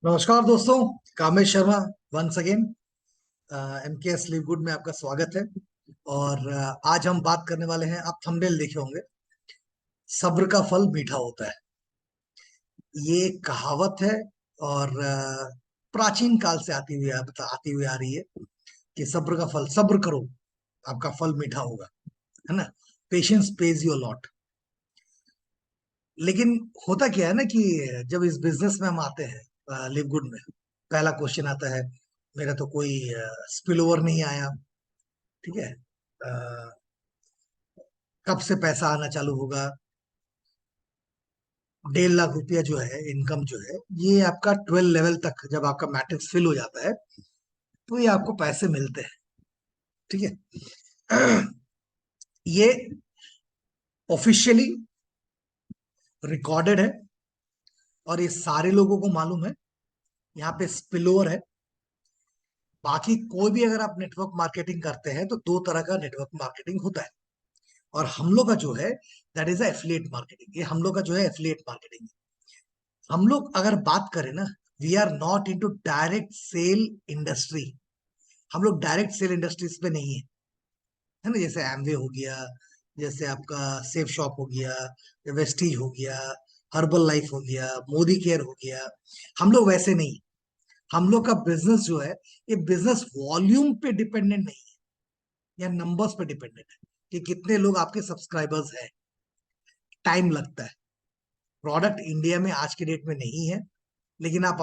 नमस्कार दोस्तों। Kamesh Sharma once again MKS LiveGood में आपका स्वागत है। और आज हम बात करने वाले हैं, आप थंबनेल देखे होंगे, सब्र का फल मीठा होता है। ये एक कहावत है और प्राचीन काल से आती हुई आ रही है कि सब्र का फल, सब्र करो, आपका फल मीठा होगा, है ना। Patience page your lot. लेकिन होता क्या है ना कि जब इस बिजनेस में हम आते हैं लिव गुड में, पहला क्वेश्चन आता है, मेरा तो कोई स्पिल ओवर नहीं आया। ठीक है। कब से पैसा आना चालू होगा? 1.5 लाख रुपया जो है इनकम जो है, ये आपका 12 लेवल तक जब आपका मैट्रिक्स फिल हो जाता है तो ये आपको पैसे मिलते हैं। ठीक है। ये ऑफिशियली रिकॉर्डेड है और ये सारे लोगों को मालूम है। यहाँ पे स्पिलओवर है। बाकी कोई भी अगर आप नेटवर्क मार्केटिंग करते हैं तो दो तरह का नेटवर्क मार्केटिंग होता है, और हम लोग का जो है दैट इज एफिलिएट मार्केटिंग। ये हम लोग का जो है एफिलिएट मार्केटिंग। हम लोग अगर बात करें ना, we are not into direct sell industry. हम लोग डायरेक्ट सेल इंडस्ट्रीज पे नहीं है, है ना। जैसे एमवे हो गया, जैसे आपका सेफ शॉप हो गया, वेस्टीज हो गया, हर्बल लाइफ हो गया, मोदी केयर हो गया। हम लोग वैसे नहीं। हम लोग का बिजनेस जो है, ये बिजनेस वॉल्यूम पे डिपेंडेंट नहीं है या नंबर्स पे डिपेंडेंट है कि कितने लोग आपके सब्सक्राइबर्स हैं। टाइम लगता है। प्रोडक्ट इंडिया में आज के डेट में नहीं है, लेकिन आप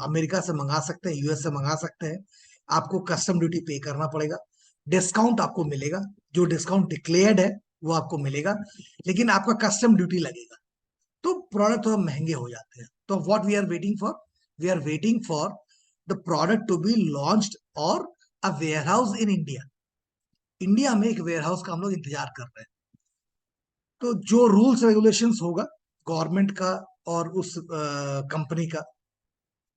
अमेरिका से मंगा सकते हैं, यूएस से मंगा सकते हैं। आपको कस्टम ड्यूटी पे करना पड़ेगा। डिस्काउंट आपको मिलेगा, जो डिस्काउंट डिक्लेयर्ड है वो आपको मिलेगा, लेकिन आपका कस्टम ड्यूटी लगेगा। तो प्रोडक्ट थोड़ा महंगे हो जाते हैं। तो what we are waiting for, we are waiting for the product to be launched और a warehouse in India. India में एक वेयर हाउस का हम लोग इंतजार कर रहे हैं। तो जो रूल्स रेगुलेशंस होगा गवर्नमेंट का और उस कंपनी का,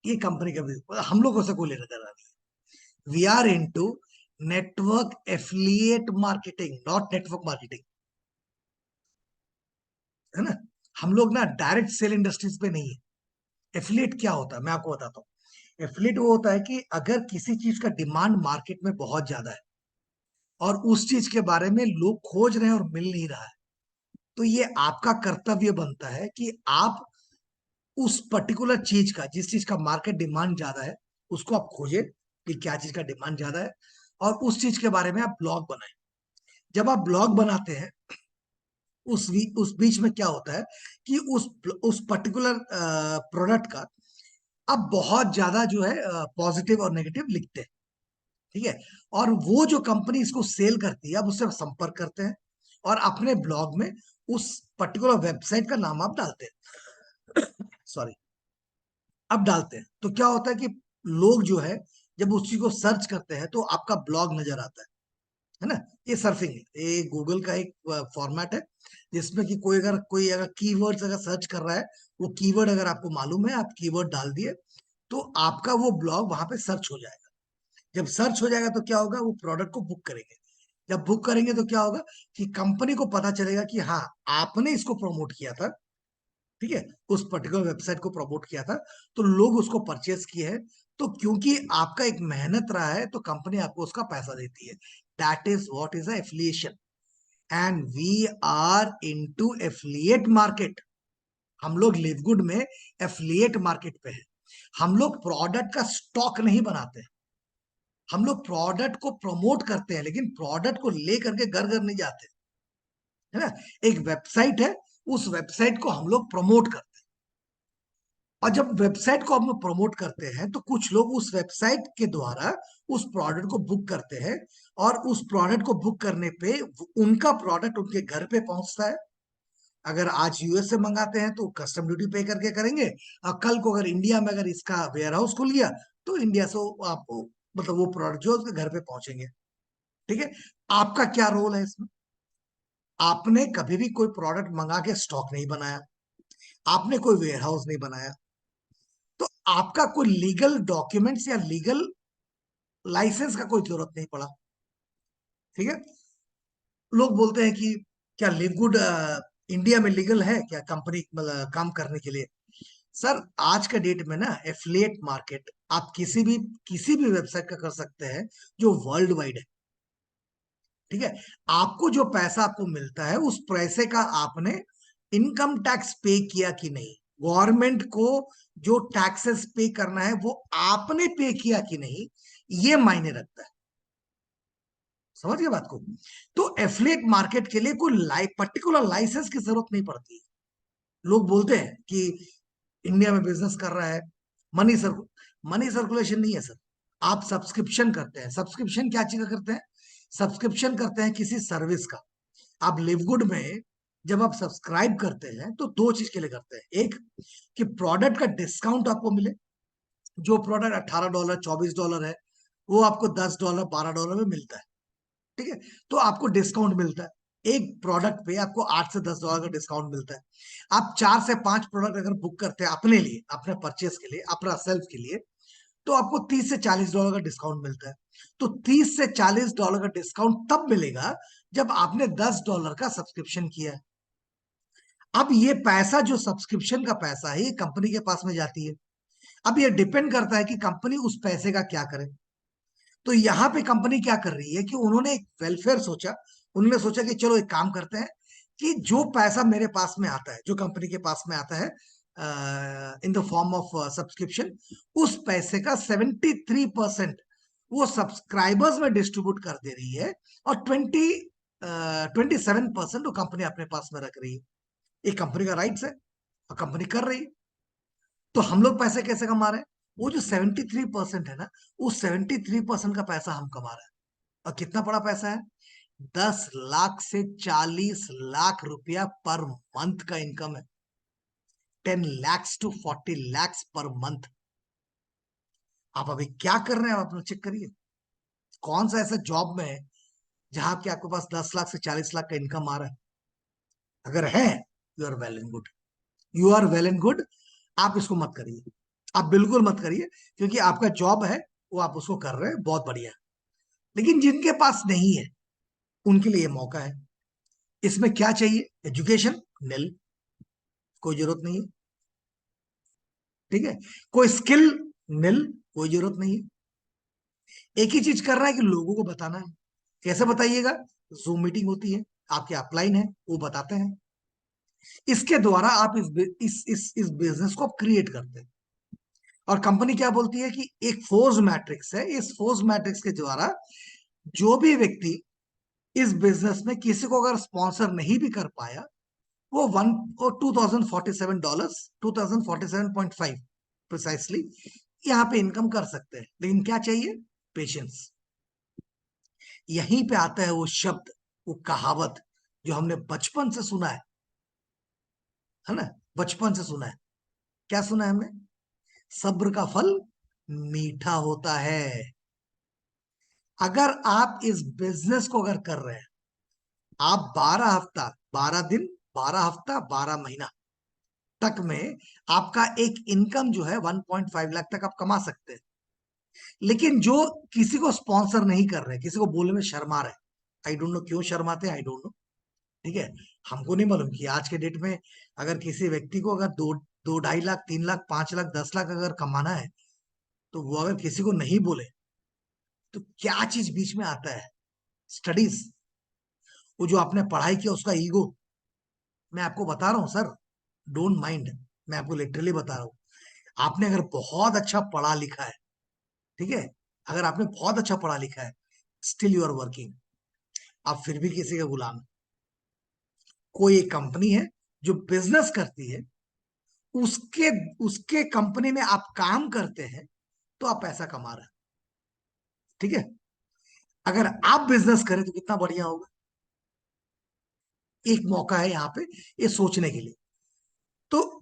ये कंपनी का भी हम लोगों से कोई लेना देना नहीं। We are into network affiliate marketing, not network marketing, है ना। हम लोग ना डायरेक्ट सेल इंडस्ट्रीज पे नहीं है। एफिलिएट क्या होता है मैं आपको बताता हूँ। एफिलिएट वो होता है कि अगर किसी चीज का डिमांड मार्केट में बहुत ज्यादा है और उस चीज के बारे में लोग खोज रहे हैं और मिल नहीं रहा है, तो ये आपका कर्तव्य बनता है कि आप उस पर्टिकुलर चीज का, जिस चीज का मार्केट डिमांड ज्यादा है, उसको आप खोजें कि क्या चीज का डिमांड ज्यादा है, और उस चीज के बारे में आप ब्लॉग बनाएं। जब आप ब्लॉग बनाते हैं, उस बीच में क्या होता है कि उस पर्टिकुलर प्रोडक्ट का आप बहुत ज्यादा जो है पॉजिटिव और नेगेटिव लिखते हैं। ठीक है। और वो जो कंपनी इसको सेल करती है, आप उससे संपर्क करते हैं और अपने ब्लॉग में उस पर्टिकुलर वेबसाइट का नाम आप डालते हैं। सॉरी, अब डालते हैं तो क्या होता है कि लोग जो है जब उस चीज को सर्च करते हैं तो आपका ब्लॉग नजर आता है ना। ये सर्फिंग है, ये गूगल का एक फॉर्मेट है जिसमें कि कोई अगर कीवर्ड्स अगर सर्च कर रहा है, वो कीवर्ड अगर आपको मालूम है, आप कीवर्ड डाल दिए तो आपका वो ब्लॉग वहां पे सर्च हो जाएगा। जब सर्च हो जाएगा तो क्या होगा, वो प्रोडक्ट को बुक करेंगे। जब बुक करेंगे तो क्या होगा कि कंपनी को पता चलेगा कि हाँ, आपने इसको प्रमोट किया था। ठीक है। उस पर्टिकुलर वेबसाइट को प्रमोट किया था तो लोग उसको परचेस किए हैं। तो क्योंकि आपका एक मेहनत रहा है तो कंपनी आपको उसका पैसा देती है। That is what is affiliation. And we are into affiliate market. हम लोग लिवगुड में एफिलिएट मार्केट पे है। हम लोग प्रोडक्ट का स्टॉक नहीं बनाते हैं। हम लोग प्रोडक्ट को प्रमोट करते हैं, लेकिन प्रोडक्ट को लेकर के घर घर नहीं जाते, है ना। एक वेबसाइट है, उस वेबसाइट को हम लोग प्रमोट करते हैं। और जब वेबसाइट को हम लोग प्रमोट करते हैं तो कुछ लोग उस वेबसाइट के द्वारा उस प्रोडक्ट को बुक करते हैं, और उस प्रोडक्ट को बुक करने पे उनका प्रोडक्ट उनके घर पे पहुंचता है। अगर आज यूएस से मंगाते हैं तो कस्टम ड्यूटी पे करके करेंगे, और कल को अगर इंडिया में अगर इसका वेयर हाउस खुल गया तो इंडिया से आपको मतलब वो प्रोडक्ट जो है उसके घर पे पहुंचेंगे। ठीक है। आपका क्या रोल है इसमें? आपने कभी भी कोई प्रोडक्ट मंगा के स्टॉक नहीं बनाया, आपने कोई वेयर हाउस नहीं बनाया, तो आपका कोई लीगल डॉक्यूमेंट्स या लीगल लाइसेंस का कोई जरूरत नहीं पड़ा। ठीक है। लोग बोलते हैं कि क्या लिवगुड इंडिया में लीगल है क्या कंपनी मतलब काम करने के लिए? सर आज के डेट में ना एफिलिएट मार्केट आप किसी भी वेबसाइट का कर सकते हैं जो वर्ल्ड वाइड है। ठीक है, आपको जो पैसा आपको मिलता है उस पैसे का आपने इनकम टैक्स पे किया कि नहीं, गवर्नमेंट को जो टैक्सेस पे करना है वो आपने पे किया कि नहीं, ये मायने रखता है। समझ गए बात को? तो एफिलिएट मार्केट के लिए कोई पर्टिकुलर लाइसेंस की जरूरत नहीं पड़ती है। लोग बोलते हैं कि इंडिया में बिजनेस कर रहा है, मनी सर मनी सर्कुलेशन नहीं है सर। आप सब्सक्रिप्शन करते हैं। सब्सक्रिप्शन क्या चीज का करते हैं? सब्सक्रिप्शन करते हैं किसी सर्विस का। आप लिवगुड में जब आप सब्सक्राइब करते हैं तो दो चीज के लिए करते हैं। एक, कि प्रोडक्ट का डिस्काउंट आपको मिले। जो प्रोडक्ट $18 $24 है, वो आपको $10 $12 में मिलता है। ठीक है, तो आपको डिस्काउंट मिलता है। एक प्रोडक्ट पे आपको $8 से $10 का डिस्काउंट मिलता है। आप 4 से 5 प्रोडक्ट अगर बुक करते हैं अपने लिए, अपने परचेस के लिए, अपना सेल्फ के लिए, तो आपको $30 से $40 का डिस्काउंट मिलता है। तो $30 से $40 का डिस्काउंट तब मिलेगा जब आपने $10 का सब्सक्रिप्शन किया है। अब ये पैसा जो सब्सक्रिप्शन का पैसा है, ये कंपनी के पास में जाती है। अब ये डिपेंड करता है कि कंपनी उस पैसे का क्या करे। तो यहाँ पे कंपनी क्या कर रही है कि उन्होंने एक वेलफेयर सोचा। उन्होंने सोचा कि चलो एक काम करते हैं कि जो पैसा मेरे पास में आता है, जो कंपनी के पास में आता है in the form of subscription, उस पैसे का 73% वो सब्सक्राइबर्स में डिस्ट्रीब्यूट कर दे रही है, और 27% वो कंपनी अपने पास में रख रही है। ये कंपनी का राइट्स है और कंपनी कर रही है। तो हम लोग पैसे कैसे कमा रहे हैं? वो जो 73% है ना, उस 73% का पैसा हम कमा रहे हैं। और कितना बड़ा पैसा है? 10 लाख से 40 लाख रुपया पर मंथ का इनकम है। 10 lakhs to 40 lakhs per month. आप अभी क्या कर रहे हैं? आप अपना चेक करिए। कौन सा ऐसा जॉब में है जहां के आपके पास 10 लाख से 40 लाख का इनकम आ रहा है? अगर है, you are well and good. You are well and good. आप इसको मत करिए। आप बिल्कुल मत करिए, क्योंकि आपका जॉब है, वो आप उसको कर रहे हैं, बहुत बढ़िया। लेकिन जिनके पास नहीं है, उनके लिए मौका है। इसमें क्या चाहिए? एजुकेशन निल, कोई जरूरत नहीं है। ठीक है, कोई स्किल निल, कोई जरूरत नहीं है। एक ही चीज कर रहा है कि लोगों को बताना है। कैसे बताइएगा? जूम मीटिंग होती है, आपके अपलाइन है, वो बताते हैं। इसके द्वारा आप इस बिजनेस को क्रिएट करते हैं। और कंपनी क्या बोलती है कि एक फोर्स मैट्रिक्स है, इस फोर्स मैट्रिक्स के द्वारा जो भी व्यक्ति इस बिजनेस में किसी को अगर स्पॉन्सर नहीं भी कर पाया, वो $2047, 2047.5 प्रिसाइसली यहाँ पे इनकम कर सकते हैं। लेकिन क्या चाहिए? पेशेंस। यहीं पे आता है वो शब्द, वो कहावत जो हमने बचपन से सुना है ना? बचपन से सुना है। क्या सुना है हमने? सब्र का फल मीठा होता है। अगर आप इस बिजनेस को अगर कर रहे हैं, आप 12 हफ्ता, 12 दिन, 12 हफ्ता, 12 महीना तक में आपका एक इनकम जो है 1.5 लाख तक आप कमा सकते हैं। लेकिन जो किसी को स्पॉन्सर नहीं कर रहे, किसी को बोलने में शर्मा रहे, आई डोंट नो क्यों शर्माते हैं, आई डोंट नो। ठीक है, हमको नहीं मालूम कि आज के डेट में अगर किसी व्यक्ति को अगर दो दो 2.5 लाख, 3 लाख, 5 लाख, 10 लाख अगर कमाना है, तो वो अगर किसी को नहीं बोले, तो क्या चीज बीच में आता है? स्टडीज। वो जो आपने पढ़ाई किया उसका ईगो। मैं आपको बता रहा हूँ सर, डोंट माइंड। मैं आपको लिटरली बता रहा हूँ। आपने अगर बहुत अच्छा पढ़ा लिखा है, ठीक है, अगर आपने बहुत अच्छा पढ़ा लिखा है, स्टिल यू आर वर्किंग, आप फिर भी किसी के गुलाम हैं। कोई एक कंपनी है जो बिजनेस करती है, उसके उसके कंपनी में आप काम करते हैं, तो आप पैसा कमा रहे हैं। ठीक है, अगर आप बिजनेस करें तो कितना बढ़िया होगा। एक मौका है यहाँ पे ये सोचने के लिए। तो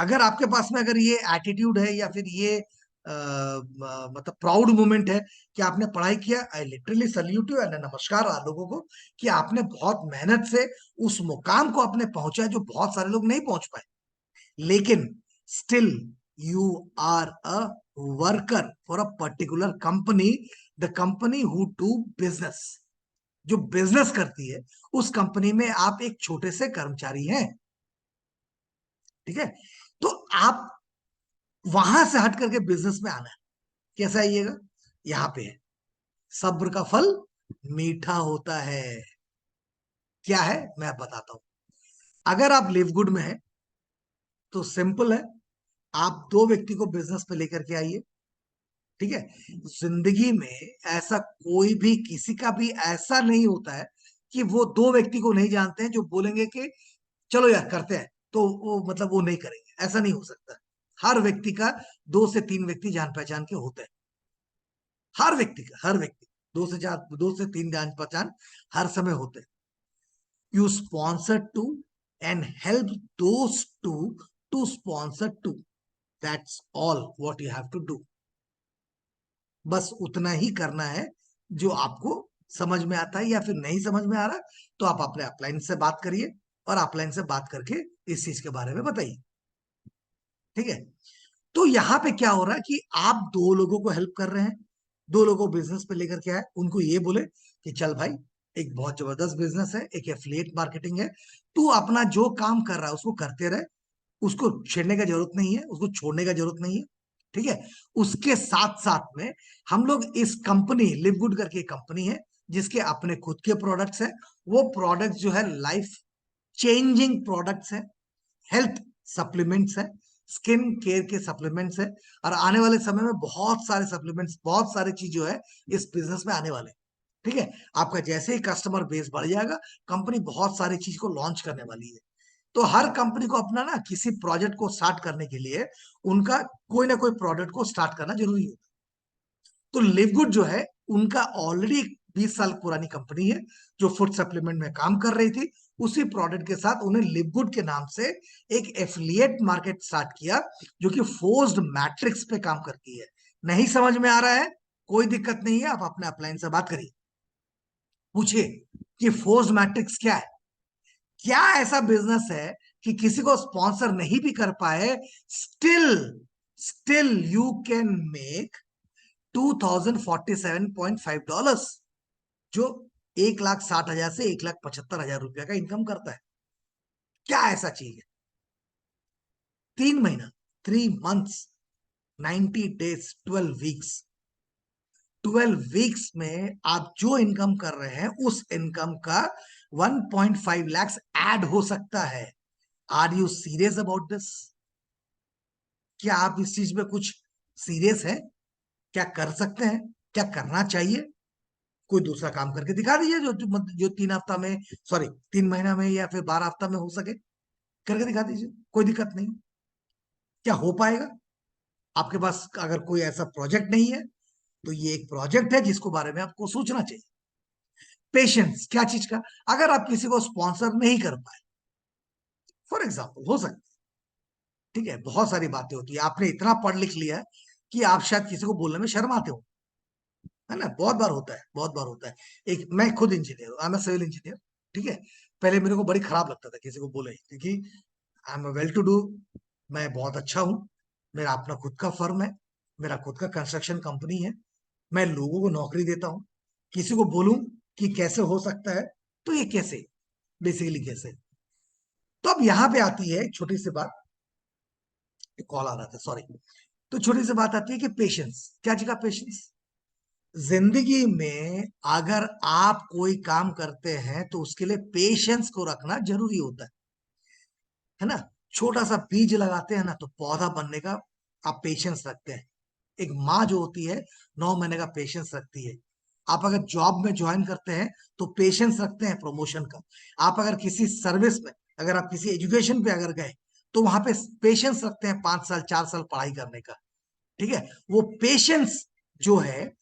अगर आपके पास में अगर ये एटीट्यूड है, या फिर ये मतलब प्राउड मोमेंट है कि आपने पढ़ाई किया, I literally salute you and नमस्कार आप लोगों को, कि आपने बहुत मेहनत से उस मुकाम को आपने पहुंचा जो बहुत सारे लोग नहीं पहुंच पाए। लेकिन still you are a worker for a particular company, the company who do business. जो बिजनेस करती है, उस कंपनी में आप एक छोटे से कर्मचारी हैं। ठीक है, तो आप वहां से हट करके बिजनेस में आना है। कैसे आइएगा? यहाँ पे है, सब्र का फल मीठा होता है। क्या है मैं बताता हूं। अगर आप लिव गुड में है तो सिंपल है, आप दो व्यक्ति को बिजनेस पे लेकर के आइए। ठीक है, जिंदगी में ऐसा कोई भी किसी का भी ऐसा नहीं होता है कि वो दो व्यक्ति को नहीं जानते हैं जो बोलेंगे कि चलो यार करते हैं, तो वो मतलब वो नहीं करेंगे, ऐसा नहीं हो सकता। हर व्यक्ति का दो से तीन व्यक्ति जान पहचान के होते हैं। हर व्यक्ति का, हर व्यक्ति दो से चार, दो से तीन जान पहचान हर समय होते हैं। You sponsor two and help those two to sponsor two. That's all what you have to do. बस उतना ही करना है जो आपको समझ में आता है, या फिर नहीं समझ में आ रहा तो आप अपने अपलाइन से बात करिए और अपलाइन से बात करके इस चीज के बारे में बताइए। ठीक है, तो यहाँ पे क्या हो रहा है कि आप दो लोगों को हेल्प कर रहे हैं, दो लोगों को बिजनेस पे लेकर के आए, उनको ये बोले कि चल भाई, एक बहुत जबरदस्त बिजनेस है, एक एफिलिएट मार्केटिंग है, तू अपना जो काम कर रहा है उसको करते रहे, उसको छेड़ने का जरूरत नहीं है, उसको छोड़ने का जरूरत नहीं है। ठीक है, उसके साथ साथ में हम लोग इस कंपनी लिव गुड करके कंपनी है जिसके अपने खुद के प्रोडक्ट्स है। वो प्रोडक्ट्स जो है लाइफ चेंजिंग प्रोडक्ट्स है, हेल्थ सप्लीमेंट्स है, स्किन केयर के सप्लीमेंट्स है, और आने वाले समय में बहुत सारे सप्लीमेंट्स, बहुत सारे चीज जो है इस बिजनेस में आने वाले। ठीक है, आपका जैसे ही कस्टमर बेस बढ़ जाएगा, कंपनी बहुत सारी चीज को लॉन्च करने वाली है। तो हर कंपनी को अपना ना किसी प्रोजेक्ट को स्टार्ट करने के लिए उनका कोई ना कोई प्रोडक्ट को स्टार्ट करना जरूरी है। तो लिवगुड जो है उनका ऑलरेडी 20 साल पुरानी कंपनी है जो फूड सप्लीमेंट में काम कर रही थी। उसी प्रोडक्ट के साथ उन्हें लिवगुड के नाम से एक एफिलिएट मार्केट स्टार्ट किया जो कि फोर्स्ड मैट्रिक्स पे काम करती है। नहीं समझ में आ रहा है? कोई दिक्कत नहीं है, आप अपने अपलाइन से बात करिए, पूछिए कि फोर्स्ड मैट्रिक्स क्या है। क्या ऐसा बिजनेस है कि किसी को स्पॉन्सर नहीं भी कर पाए, still still you can make $2047.5, जो 1,60,000 से 1,75,000 रुपया का इनकम करता है। क्या ऐसा चीज है? 3 महीना, 3 मंथ्स, 90 डेज, 12 वीक्स, 12 वीक्स में आप जो इनकम कर रहे हैं उस इनकम का 1.5 लाख ऐड हो सकता है। Are you serious about this? क्या आप इस चीज में कुछ सीरियस है? क्या कर सकते हैं? क्या करना चाहिए? कोई दूसरा काम करके दिखा दीजिए जो 3 हफ्ता में, सॉरी 3 महीना में या फिर 12 हफ्ता में हो सके, करके दिखा दीजिए, कोई दिक्कत नहीं। क्या हो पाएगा? आपके पास अगर कोई ऐसा प्रोजेक्ट नहीं है तो ये एक प्रोजेक्ट है जिसको बारे में आपको सोचना चाहिए। पेशेंस क्या चीज का? अगर आप किसी को स्पॉन्सर नहीं कर पाए, फॉर एग्जाम्पल हो सकता है, ठीक है, बहुत सारी बातें होती है, आपने इतना पढ़ लिख लिया है कि आप शायद किसी को बोलने में शर्माते हो, है ना? बहुत बार होता है, बहुत बार होता है। एक मैं खुद इंजीनियर हूँ, I am a civil engineer. ठीक है, पहले मेरे को बड़ी खराब लगता था किसी को बोले, क्योंकि I am well to do, मैं बहुत अच्छा हूँ, मेरा अपना खुद का फर्म है, मेरा खुद का कंस्ट्रक्शन कंपनी है, मैं लोगों को नौकरी देता हूँ, किसी को बोलूं कि कैसे हो सकता है, तो ये कैसे, बेसिकली कैसे। तो अब यहाँ पे आती है एक छोटी सी बात, कॉल आ रहा था, सॉरी। तो छोटी सी बात आती है कि पेशेंस क्या चीज का पेशेंस। जिंदगी में अगर आप कोई काम करते हैं तो उसके लिए पेशेंस को रखना जरूरी होता है ना? छोटा सा बीज लगाते हैं ना तो पौधा बनने का आप पेशेंस रखते हैं। एक माँ जो होती है 9 महीने का पेशेंस रखती है। आप अगर जॉब में ज्वाइन करते हैं तो पेशेंस रखते हैं प्रमोशन का। आप अगर किसी सर्विस में, अगर आप किसी एजुकेशन पे अगर गए तो वहां पे पेशेंस रखते हैं 5 साल 4 साल पढ़ाई करने का। ठीक है, वो पेशेंस जो है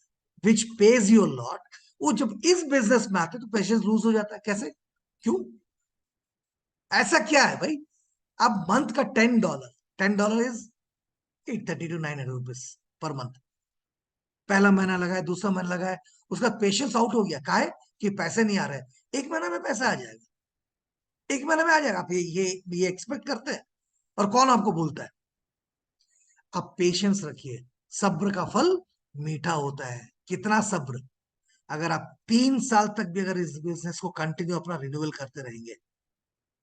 विच पेज योर लॉट, वो जब इस बिजनेस में आते तो पेशेंस लूज हो जाता है। कैसे? क्यों? ऐसा क्या है भाई? अब मंथ का $10, $10 is 830 to 900 rupees per month. पहला महीना लगाए, दूसरा महीना लगाए, उसका पेशेंस आउट हो गया, काहे कि पैसे नहीं आ रहे। 1 महीना में पैसा आ जाएगा, 1 महीने में आ जाएगा, आप ये एक्सपेक्ट करते हैं? और कौन आपको बोलता है? आप पेशेंस रखिए, सब्र का फल मीठा होता है। कितना सब्र? अगर आप 3 साल तक भी अगर इस बिजनेस को कंटिन्यू अपना रिन्यूअल करते रहेंगे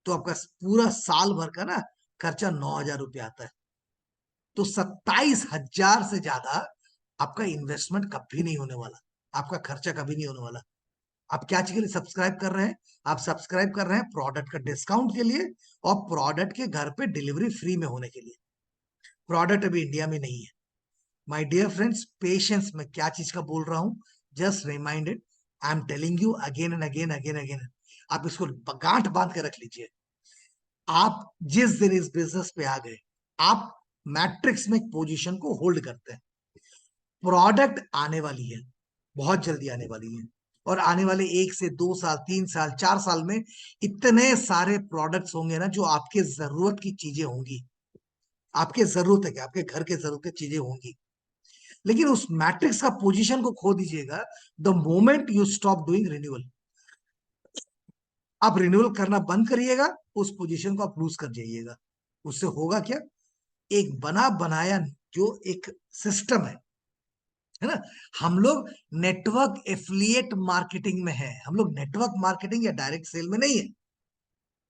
तो आपका पूरा साल भर का ना खर्चा 9,000 रुपया आता है। तो 27,000 से ज्यादा आपका इन्वेस्टमेंट कभी नहीं होने वाला, आपका खर्चा कभी नहीं होने वाला। आप क्या चीज के लिए सब्सक्राइब कर रहे हैं? आप सब्सक्राइब कर रहे हैं प्रोडक्ट का डिस्काउंट के लिए और प्रोडक्ट के घर पे डिलीवरी फ्री में होने के लिए। प्रोडक्ट अभी इंडिया में नहीं है। माय डियर फ्रेंड्स, पेशेंस, मैं क्या चीज का बोल रहा हूं, just reminded, I am telling you again and again again again. आप इसको गांठ बांध के रख लीजिए। आप जिस दिन इस बिजनेस पे आ गए, आप मैट्रिक्स में पोजीशन को होल्ड करते हैं। प्रोडक्ट आने वाली है, बहुत जल्दी आने वाली है, और आने वाले 1 से 2 साल, 3 साल, 4 साल में इतने सारे प्रोडक्ट्स होंगे ना जो आपके जरूरत की चीजें होंगी। आपके जरूरत है क्या? आपके घर के जरूरत की चीजें होंगी। लेकिन उस मैट्रिक्स का पोजीशन को खो दीजिएगा the moment you stop doing renewal. आप रिन्यूअल करना बंद करिएगा, उस पोजीशन को आप लूज कर जाइएगा। उससे होगा क्या? एक बना बनाया जो एक सिस्टम है ना, हम लोग नेटवर्क एफिलिएट मार्केटिंग में है, हम लोग नेटवर्क मार्केटिंग या डायरेक्ट सेल में नहीं है।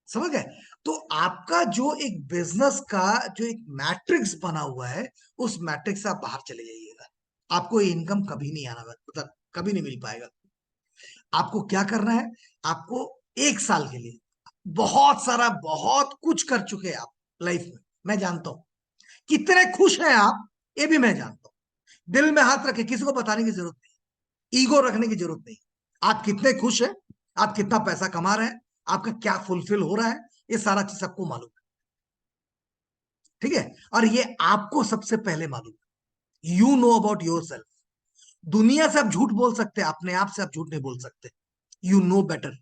समझ गए? तो आपका जो एक बिजनेस का जो एक मैट्रिक्स बना हुआ है, उस मैट्रिक्स से आप बाहर चले जाइएगा। आपको इनकम कभी नहीं आना, मतलब कभी नहीं मिल पाएगा। आपको क्या करना है? आपको 1 साल के लिए बहुत सारा, बहुत कुछ कर चुके हैं आप लाइफ में, मैं जानता हूं। कितने खुश हैं आप, ये भी मैं जानता हूं। दिल में हाथ रखे, किसी को बताने की जरूरत नहीं, ईगो रखने की जरूरत नहीं। आप कितने खुश हैं, आप कितना पैसा कमा रहे हैं, आपका क्या फुलफिल हो रहा है, ये सारा चीज सबको मालूम है। ठीक है? और ये आपको सबसे पहले मालूम है। You know about your self. दुनिया से आप झूठ बोल सकते हैं, अपने आप से आप झूठ नहीं बोल सकते। You know better.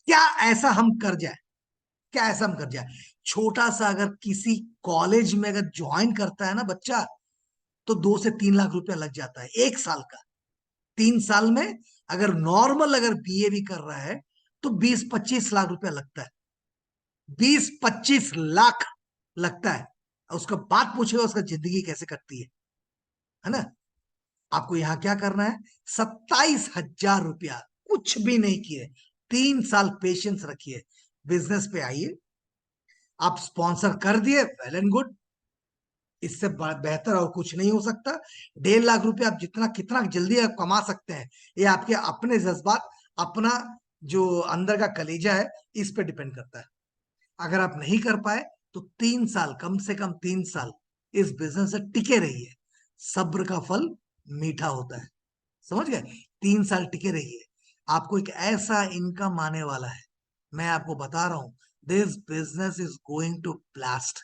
क्या ऐसा हम कर जाए, क्या ऐसा हम कर जाए, छोटा सा अगर किसी कॉलेज में अगर ज्वाइन करता है ना बच्चा, तो 2 से 3 लाख रुपया लग जाता है 1 साल का। 3 साल में अगर नॉर्मल अगर बीए भी कर रहा है तो 20-25 लाख रुपया लगता है। 20-25 लाख लगता है। उसका बात पूछेगा उसका जिंदगी कैसे कटती है ना? आपको यहां क्या करना है? 27,000 रुपया कुछ भी नहीं किए, 3 साल पेशेंस रखिए, बिजनेस पे आइए। आप स्पॉन्सर कर दिए, वेल एंड गुड। इससे बेहतर और कुछ नहीं हो सकता। 1.5 लाख रुपया आप जितना कितना जल्दी आप कमा सकते हैं, ये आपके अपने जज्बात, अपना जो अंदर का कलेजा है, इस पे डिपेंड करता है। अगर आप नहीं कर पाए तो 3 साल, कम से कम 3 साल इस बिजनेस से टिके रहिए। सब्र का फल मीठा होता है। समझ गए? 3 साल टिके रहिए, आपको एक ऐसा इनकम आने वाला है, मैं आपको बता रहा हूं। This business is going to blast.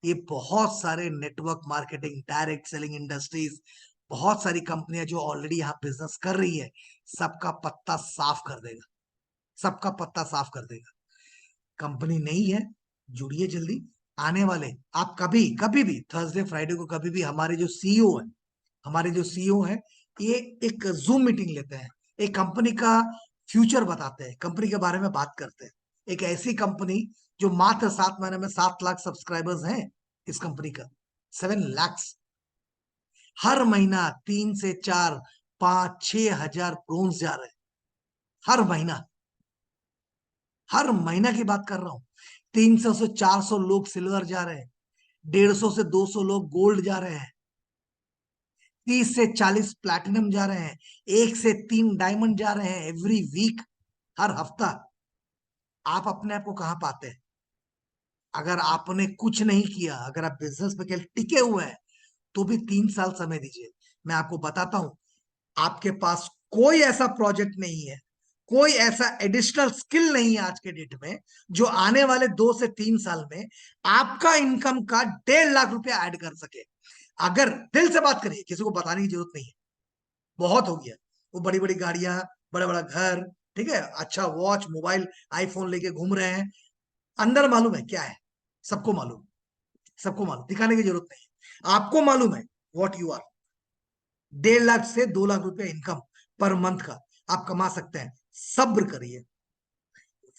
ये बहुत सारे network marketing, direct selling industries, बहुत सारी कंपनियां जो ऑलरेडी यहाँ बिजनेस कर रही है, सबका पत्ता साफ कर देगा, सबका पत्ता साफ कर देगा। कंपनी नहीं है, जुड़िए जल्दी। आने वाले, आप कभी कभी भी थर्सडे फ्राइडे को कभी भी हमारे जो सीईओ है, हमारे जो सीईओ है, ये एक जूम मीटिंग लेते हैं, एक कंपनी का फ्यूचर बताते हैं, कंपनी के बारे में बात करते हैं। एक ऐसी कंपनी जो मात्र 7 महीने में 7 लाख सब्सक्राइबर्स हैं, इस कंपनी का 7 lakhs। हर महीना 3 से 4, 5, 6 हजार ब्रोन्स जा रहे हैं, हर महीना। हर महीना की बात कर रहा हूं। 300 से 400 लोग सिल्वर जा रहे हैं, 150 से 200 लोग गोल्ड जा रहे हैं, 30 से 40 प्लैटिनम जा रहे हैं, 1 से 3 डायमंड जा रहे हैं एवरी वीक, हर हफ्ता। आप अपने आप को कहां पाते हैं? अगर आपने कुछ नहीं किया, अगर आप बिजनेस पे केवल टिके हुए हैं, तो भी 3 साल समय दीजिए। मैं आपको बताता हूं, आपके पास कोई ऐसा प्रोजेक्ट नहीं है, कोई ऐसा एडिशनल स्किल नहीं है आज के डेट में, जो आने वाले 2 से 3 साल में आपका इनकम का 1.5 लाख रुपया ऐड कर सके। अगर दिल से बात करिए, किसी को बताने की जरूरत नहीं है, बहुत हो गया। वो बड़ी बड़ी गाड़ियां, बड़ा बड़ा घर, ठीक है, अच्छा वॉच, मोबाइल, आईफोन लेके घूम रहे हैं, अंदर मालूम है क्या है? सबको मालूम, सबको मालूम, दिखाने की जरूरत नहीं है, आपको मालूम है वॉट यू आर। 1.5 लाख से 2 लाख रुपया इनकम पर मंथ का आप कमा सकते हैं। सब्र करिए,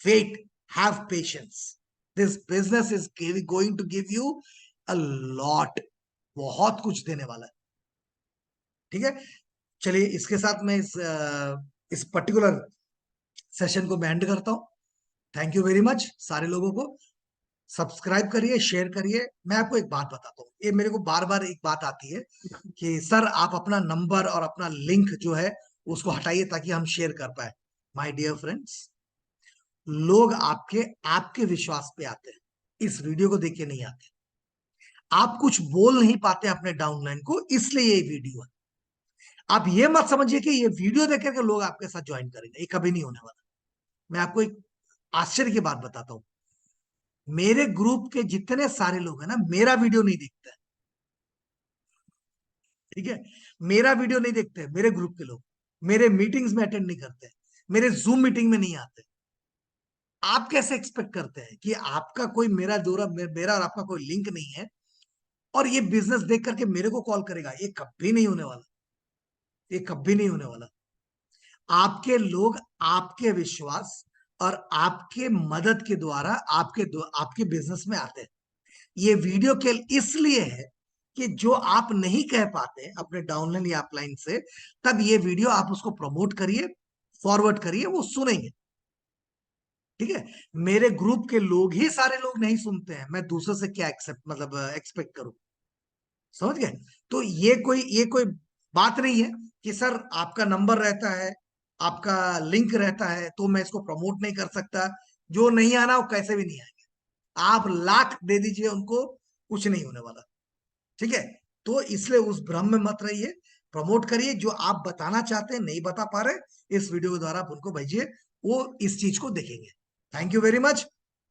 wait, have patience. This business is going to give you a lot, बहुत कुछ देने वाला है। ठीक है? चलिए, इसके साथ मैं इस पर्टिकुलर सेशन को मैं एंड करता हूं। थैंक यू वेरी मच सारे लोगों को। सब्सक्राइब करिए, शेयर करिए। मैं आपको एक बात बताता हूँ, ये मेरे को बार बार एक बात आती है कि सर आप अपना नंबर और अपना लिंक जो है उसको हटाइए ताकि हम शेयर कर पाए। माय डियर फ्रेंड्स, लोग आपके आपके विश्वास पे आते हैं, इस वीडियो को देख के नहीं आते। आप कुछ बोल नहीं पाते अपने डाउनलाइन को, इसलिए ये वीडियो है। आप ये मत समझिए कि ये वीडियो देख करके लोग आपके साथ ज्वाइन करेंगे, ये कभी नहीं होने वाला। मैं आपको एक आश्चर्य की बात बताता हूं, मेरे ग्रुप के जितने सारे लोग हैं ना, मेरा वीडियो नहीं देखते हैं। ठीक है, मेरा वीडियो नहीं देखते मेरे ग्रुप के लोग, मेरे मीटिंग्स में अटेंड नहीं करते, मेरे जूम मीटिंग में नहीं आते। आप कैसे एक्सपेक्ट करते हैं कि आपका कोई मेरा जोरा मेरा और आपका कोई लिंक नहीं है और ये बिजनेस देख करके मेरे को कॉल करेगा? ये कभी नहीं होने वाला, ये कभी नहीं होने वाला। आपके लोग आपके विश्वास और आपके मदद के द्वारा आपके बिजनेस में आते हैं। ये वीडियो के इसलिए है कि जो आप नहीं कह पाते अपने डाउनलाइन या अपलाइन से, तब ये वीडियो आप उसको प्रमोट करिए, फॉरवर्ड करिए, वो सुनेंगे। ठीक है, मेरे ग्रुप के लोग ही सारे लोग नहीं सुनते हैं, मैं दूसरे से क्या एक्सेप्ट मतलब एक्सपेक्ट करूं? समझ गए? तो ये कोई बात नहीं है कि सर आपका नंबर रहता है, आपका लिंक रहता है तो मैं इसको प्रमोट नहीं कर सकता। जो नहीं आना वो कैसे भी नहीं आएंगे, आप लाख दे दीजिए उनको, कुछ नहीं होने वाला। ठीक है, तो इसलिए उस भ्रम में मत रहिए, प्रमोट करिए। जो आप बताना चाहते हैं नहीं बता पा रहे, इस वीडियो के द्वारा आप उनको भेजिए, वो इस चीज को देखेंगे। थैंक यू वेरी मच,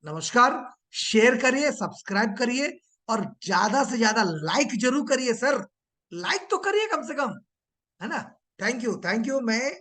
नमस्कार। शेयर करिए, सब्सक्राइब करिए और ज्यादा से ज्यादा लाइक जरूर करिए सर, लाइक तो करिए कम से कम, है ना? Thank you, thank you. मैं